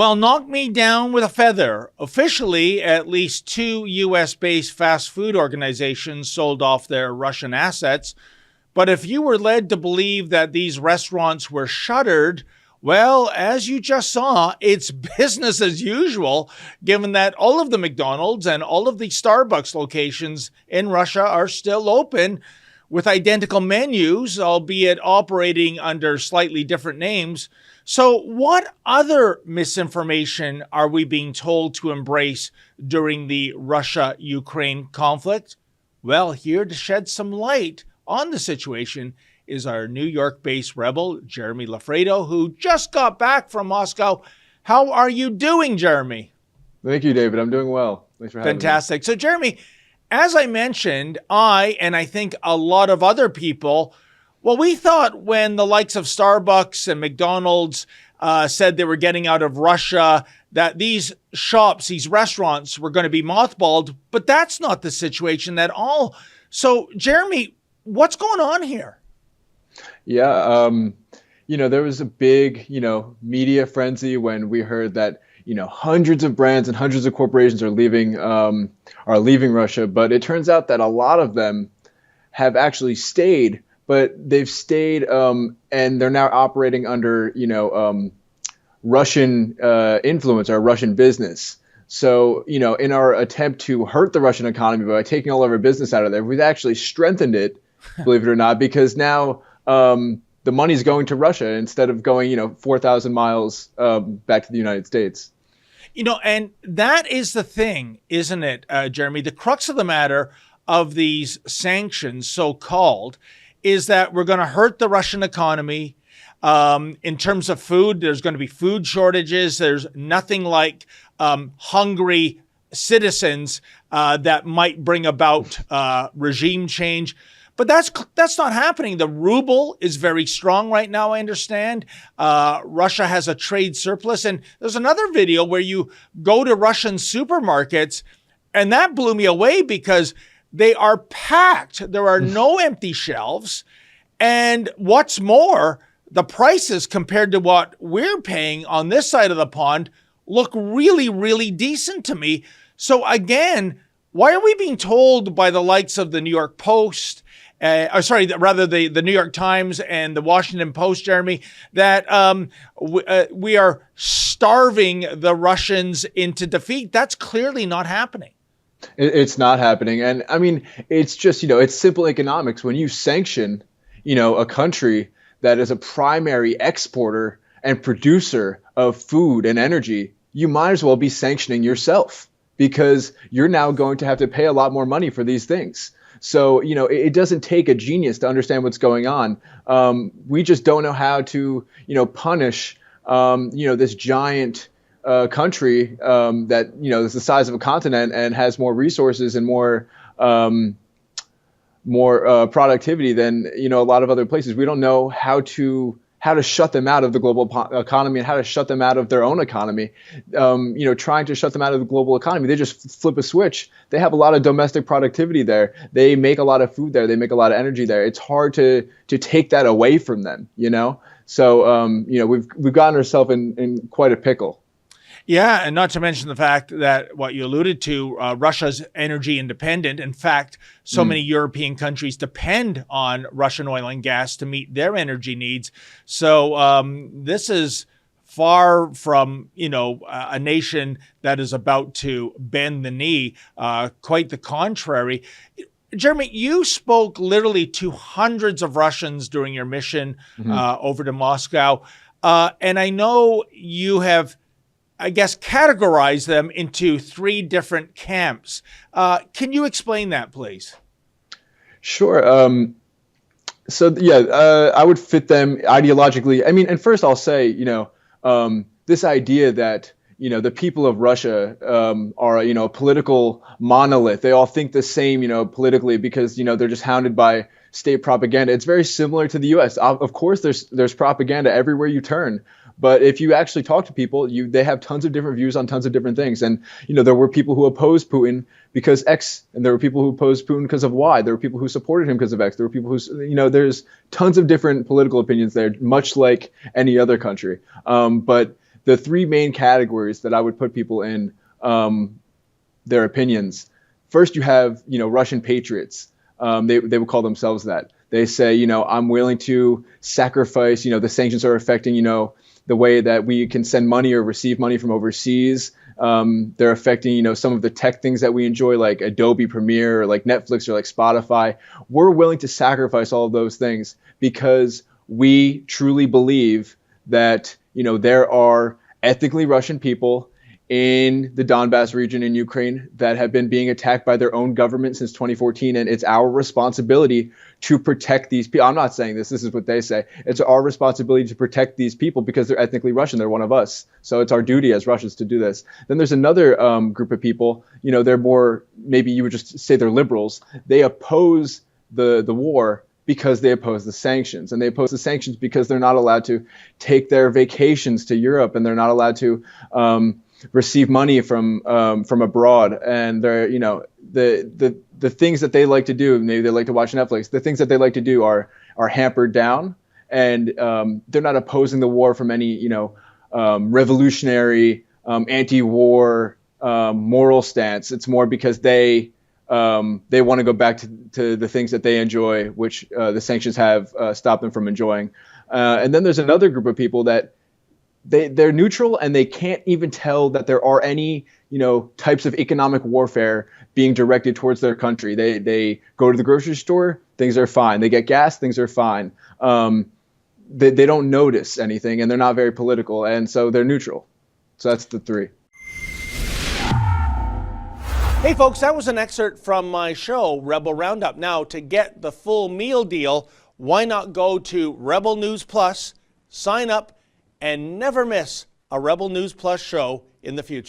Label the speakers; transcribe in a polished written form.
Speaker 1: Well, knock me down with a feather. Officially, at least two US based fast food organizations sold off their Russian assets. But if you were led to believe that these restaurants were shuttered, well, as you just saw, it's business as usual, given that all of the McDonald's and all of the Starbucks locations in Russia are still open with identical menus, albeit operating under slightly different names. So, what other misinformation are we being told to embrace during the Russia Ukraine conflict? Well, here to shed some light on the situation is our New York based rebel, Jeremy Lafredo, who just got back from Moscow. How are you doing, Jeremy?
Speaker 2: Thank you, David. I'm doing well. Thanks for having me.
Speaker 1: Fantastic. So, Jeremy, as I mentioned, and I think a lot of other people, well, we thought when the likes of Starbucks and McDonald's said they were getting out of Russia, that these shops, these restaurants were going to be mothballed, but that's not the situation at all. So, Jeremy, what's going on here?
Speaker 2: Yeah, there was a big, media frenzy when we heard that, hundreds of brands and hundreds of corporations are leaving Russia. But it turns out that a lot of them have actually stayed, but they've stayed and they're now operating under, Russian influence or Russian business. So, in our attempt to hurt the Russian economy by taking all of our business out of there, we've actually strengthened it, believe it or not, because now the money's going to Russia instead of going, 4,000 miles back to the United States.
Speaker 1: And that is the thing, isn't it, Jeremy? The crux of the matter of these sanctions, so-called, is that we're going to hurt the Russian economy. In terms of food, there's going to be food shortages. There's nothing like hungry citizens that might bring about regime change. But that's not happening. The ruble is very strong right now, I understand. Russia has a trade surplus. And there's another video where you go to Russian supermarkets, and that blew me away because they are packed. There are no empty shelves. And what's more, the prices compared to what we're paying on this side of the pond look really, really decent to me. So again, why are we being told by the likes of the New York Post, the New York Times and the Washington Post, Jeremy, that we are starving the Russians into defeat? That's clearly not happening.
Speaker 2: It's not happening. And I mean, it's just, it's simple economics. When you sanction, a country that is a primary exporter and producer of food and energy, you might as well be sanctioning yourself because you're now going to have to pay a lot more money for these things. So, it doesn't take a genius to understand what's going on. We just don't know how to, punish, this giant country that, is the size of a continent and has more resources and more productivity than, a lot of other places. We don't know how to shut them out of the global economy and how to shut them out of their own economy. Trying to shut them out of the global economy, they just flip a switch. They have a lot of domestic productivity there. They make a lot of food there. They make a lot of energy there. It's hard to take that away from them, So, we've gotten ourselves in quite a pickle.
Speaker 1: Yeah, and not to mention the fact that what you alluded to, Russia's energy independent. In fact, so many European countries depend on Russian oil and gas to meet their energy needs. So this is far from, a nation that is about to bend the knee. Quite the contrary. Jeremy, you spoke literally to hundreds of Russians during your mission over to Moscow. And I know you have, categorize them into three different camps. Can you explain that, please?
Speaker 2: Sure. I would fit them ideologically. I mean, and first I'll say, this idea that, the people of Russia are, a political monolith. They all think the same, politically because, they're just hounded by state propaganda. It's very similar to the U.S. Of course, there's propaganda everywhere you turn. But if you actually talk to people, they have tons of different views on tons of different things. And, there were people who opposed Putin because X, and there were people who opposed Putin because of Y. There were people who supported him because of X. There were people who, there's tons of different political opinions there, much like any other country. But the three main categories that I would put people in, their opinions. First, you have, Russian patriots. They would call themselves that. They say, I'm willing to sacrifice, the sanctions are affecting, the way that we can send money or receive money from overseas. They're affecting, some of the tech things that we enjoy, like Adobe Premiere or like Netflix or like Spotify. We're willing to sacrifice all of those things because we truly believe that, there are ethnically Russian people in the Donbass region in Ukraine that have been being attacked by their own government since 2014. And it's our responsibility to protect these people. I'm not saying this is what they say. It's our responsibility to protect these people because they're ethnically Russian. They're one of us. So it's our duty as Russians to do this. Then there's another group of people, they're more, maybe you would just say they're liberals. They oppose the war because they oppose the sanctions. And they oppose the sanctions because they're not allowed to take their vacations to Europe, and they're not allowed to receive money from abroad, and they're the things that they like to do. Maybe they like to watch Netflix. The things that they like to do are hampered down, and they're not opposing the war from any revolutionary anti-war moral stance. It's more because they want to go back to the things that they enjoy, which the sanctions have stopped them from enjoying. And then there's another group of people that they're neutral, and they can't even tell that there are any, types of economic warfare being directed towards their country. They go to the grocery store, things are fine. They get gas, things are fine. They don't notice anything, and they're not very political, and so they're neutral. So that's the three.
Speaker 1: Hey folks, that was an excerpt from my show, Rebel Roundup. Now, to get the full meal deal, why not go to Rebel News Plus, sign up, and never miss a Rebel News Plus show in the future.